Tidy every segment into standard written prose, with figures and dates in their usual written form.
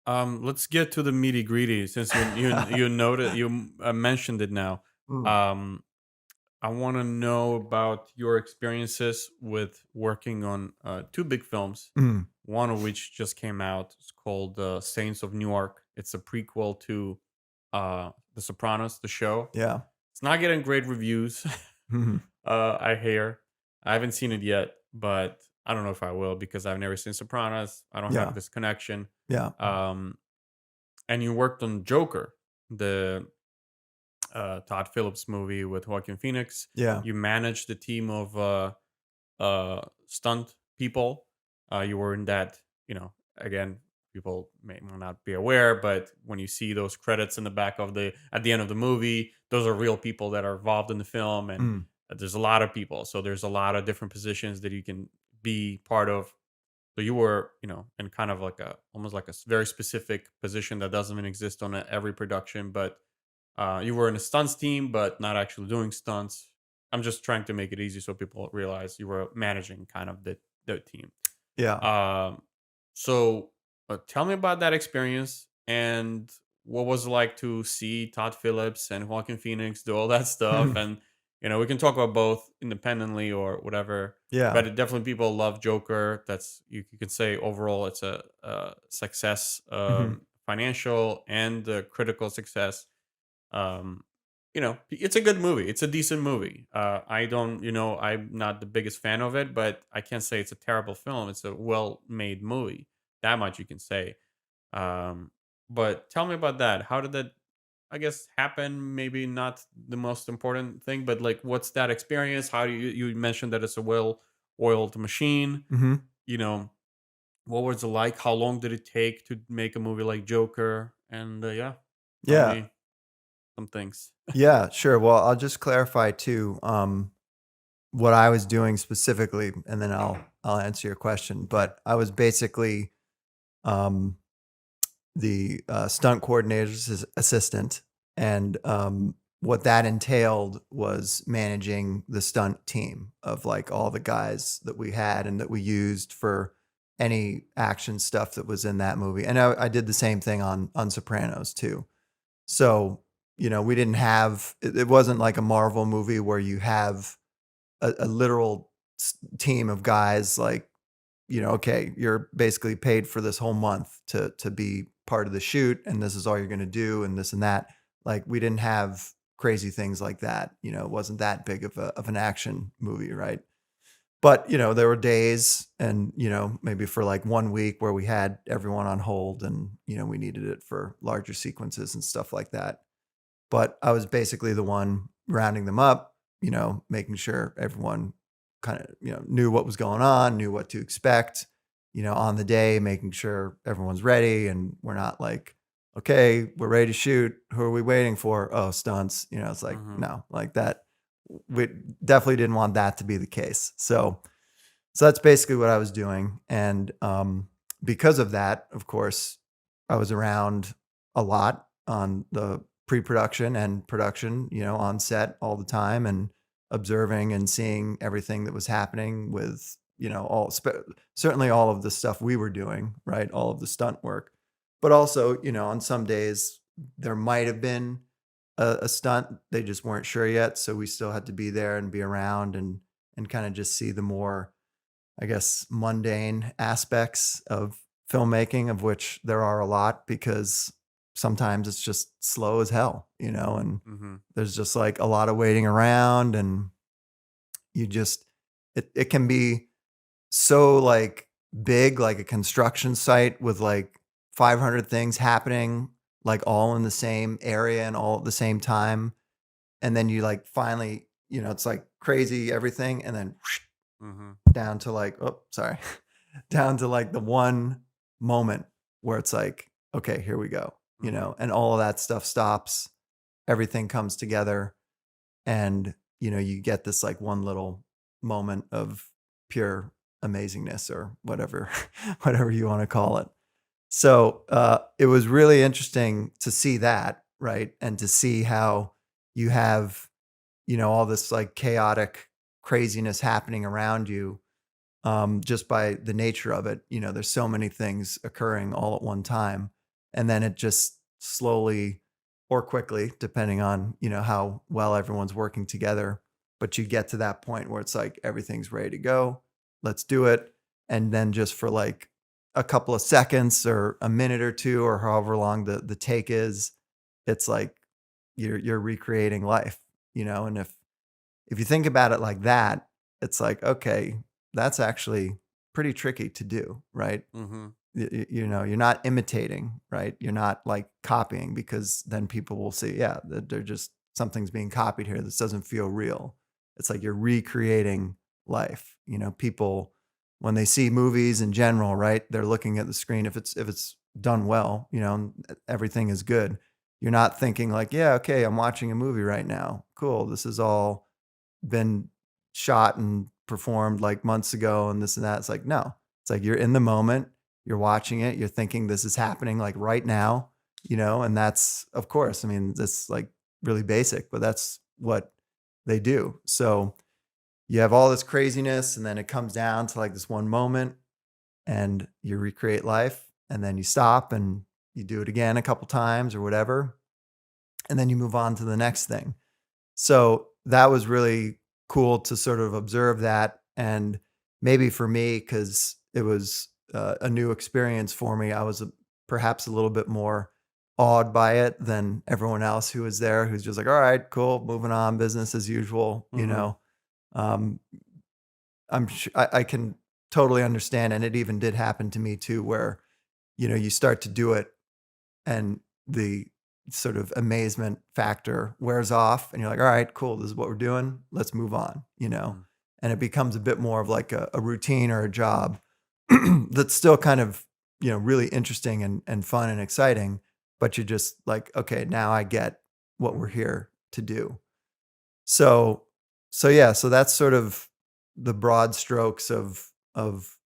Let's get to the meaty greedy since you noted mentioned it now. Mm, Um, I want to know about your experiences with working on two big films. mm, One of which just came out. It's called Saints of Newark. It's a prequel to The Sopranos, the show. yeah. It's not getting great reviews. Mhm. I hear. I haven't seen it yet, but I don't know if I will because I've never seen Sopranos. I don't have Yeah, this connection. yeah, Um, and you worked on Joker, the Todd Phillips movie with Joaquin Phoenix. yeah, You managed the team of stunt people. You were in that, again, people may not be aware, but when you see those credits in the back of at the end of the movie, those are real people that are involved in the film. And mm, there's a lot of people. So there's a lot of different positions that you can be part of. So you were, in kind of like almost like a very specific position that doesn't even exist on every production, but you were in a stunts team, but not actually doing stunts. I'm just trying to make it easy so people realize you were managing kind of the team. yeah. Um, so tell me about that experience and what was it like to see Todd Phillips and Joaquin Phoenix do all that stuff. And we can talk about both independently or whatever. Yeah, But definitely, people love Joker. That's you could say overall, it's a success, mhm, financial and critical success. um it's a good movie, it's a decent movie. I don't I'm not the biggest fan of it, but I can't say it's a terrible film. It's a well made movie, that much you can say. um but tell me about that. How did that, I guess, happen? Maybe not the most important thing, but like, what's that experience? How do you mentioned that it's a well oiled machine. mhm. you know what was it like? How long did it take to make a movie like Joker? And yeah, tell Yeah, me some things. yeah, sure. Well, I'll just clarify too, what I was doing specifically, and then I'll answer your question. But I was basically, um, the, stunt coordinator's assistant, and, what that entailed was managing the stunt team of, like, all the guys that we had and that we used for any action stuff that was in that movie, and I did the same thing on Sopranos too. So, we didn't have it wasn't like a Marvel movie where you have a literal team of guys like, okay, you're basically paid for this whole month to be part of the shoot, and this is all you're going to do, and this and that. Like we didn't have crazy things like that. It wasn't that big of an action movie, right? But there were days, and maybe for like 1 week where we had everyone on hold, and we needed it for larger sequences and stuff like that. But I was basically the one rounding them up, making sure everyone kind of, knew what was going on, knew what to expect, on the day, making sure everyone's ready and we're not like, okay, we're ready to shoot. Who are we waiting for? Oh, stunts. It's like, Hmm. no, like that. We definitely didn't want that to be the case. So that's basically what I was doing. And because of that, of course, I was around a lot on the pre-production and production, on set all the time and observing and seeing everything that was happening with, certainly all of the stuff we were doing, right? All of the stunt work. But also, on some days there might have been a stunt. They just weren't sure yet. So we still had to be there and be around and kind of just see the more, I guess, mundane aspects of filmmaking, of which there are a lot because sometimes it's just slow as hell, and Hmm. there's just like a lot of waiting around and you just it can be so like big, like a construction site with like 500 things happening like all in the same area and all at the same time. And then you like finally, it's like crazy everything and then Hmm. down to like, oh, sorry, down to like the one moment where it's like, okay, here we go, Hmm. and all of that stuff stops, everything comes together, and you get this like one little moment of pure amazingness or whatever, whatever you want to call it. So it was really interesting to see that, right, and to see how you have all this like chaotic craziness happening around you, just by the nature of it. There's so many things occurring all at one time. and then it just slowly or quickly, depending on, how well everyone's working together, but you get to that point where it's like everything's ready to go. Let's do it. And then just for like a couple of seconds or a minute or two or however long the take is, it's like you're recreating life, and if you think about it like that, it's like, okay, that's actually pretty tricky to do, right? Mhm. You're not imitating, right? You're not like copying, because then people will see, yeah, that they're just something's being copied here. This doesn't feel real. It's like you're recreating life. People, when they see movies in general, right? They're looking at the screen. If it's done well, and everything is good. You're not thinking like, yeah, okay, I'm watching a movie right now. Cool. This is all been shot and performed like months ago and this and that. It's like, no, it's like you're in the moment, you're watching it, you're thinking this is happening like right now, and that's, of course, I mean, that's like really basic, but that's what they do. So you have all this craziness, and then it comes down to like this one moment, and you recreate life, and then you stop and you do it again a couple times or whatever, and then you move on to the next thing. So that was really cool to sort of observe that. And maybe for me, because it was a new experience for me, I was perhaps a little bit more awed by it than everyone else who was there, who's just like, all right, cool, moving on, business as usual. Mhm. Um, I can totally understand. And it even did happen to me too, where, you start to do it and the sort of amazement factor wears off, and you're like, all right, cool, this is what we're doing, let's move on. Mhm. And it becomes a bit more of like a routine or a job that's still kind of, really interesting and fun and exciting, but you're just like, okay, now I get what we're here to do. So so yeah, so that's sort of the broad strokes of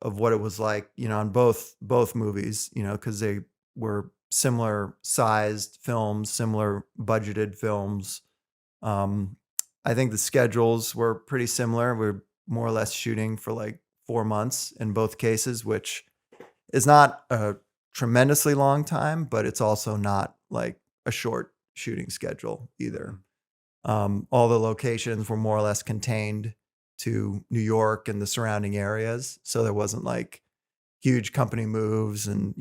what it was like, on both movies, because they were similar sized films, similar budgeted films. Um, I think the schedules were pretty similar. We're more or less shooting for like 4 months in both cases, which is not a tremendously long time, but it's also not like a short shooting schedule either. Mhm. All the locations were more or less contained to New York and the surrounding areas. So there wasn't like huge company moves and,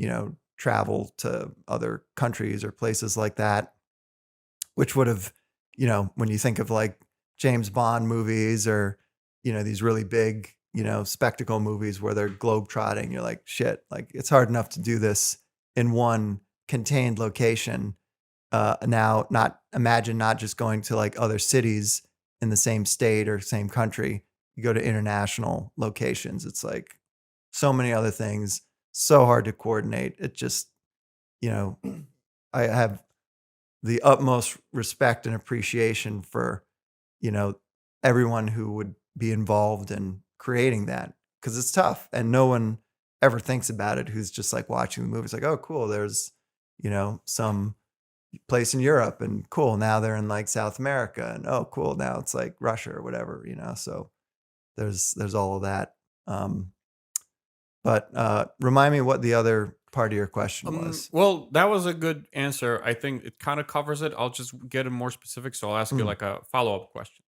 travel to other countries or places like that, which would have, when you think of like James Bond movies or, these really big, spectacle movies where they're globetrotting, you're like, shit, like it's hard enough to do this in one contained location. Now, not imagine not just going to like other cities in the same state or same country. You go to international locations. It's like so many other things, so hard to coordinate. It just, you know, I have the utmost respect and appreciation for, you know, everyone who would be involved in creating that, because it's tough and no one ever thinks about it who's just like watching the movie. It's like, oh, cool. There's, some place in Europe, and cool, now they're in like South America, and oh cool, now it's like Russia or whatever. So there's all of that. Um, but remind me what the other part of your question was. Well, that was a good answer. I think it kind of covers it. I'll just get it more specific. So I'll ask you Mm, like a follow up question.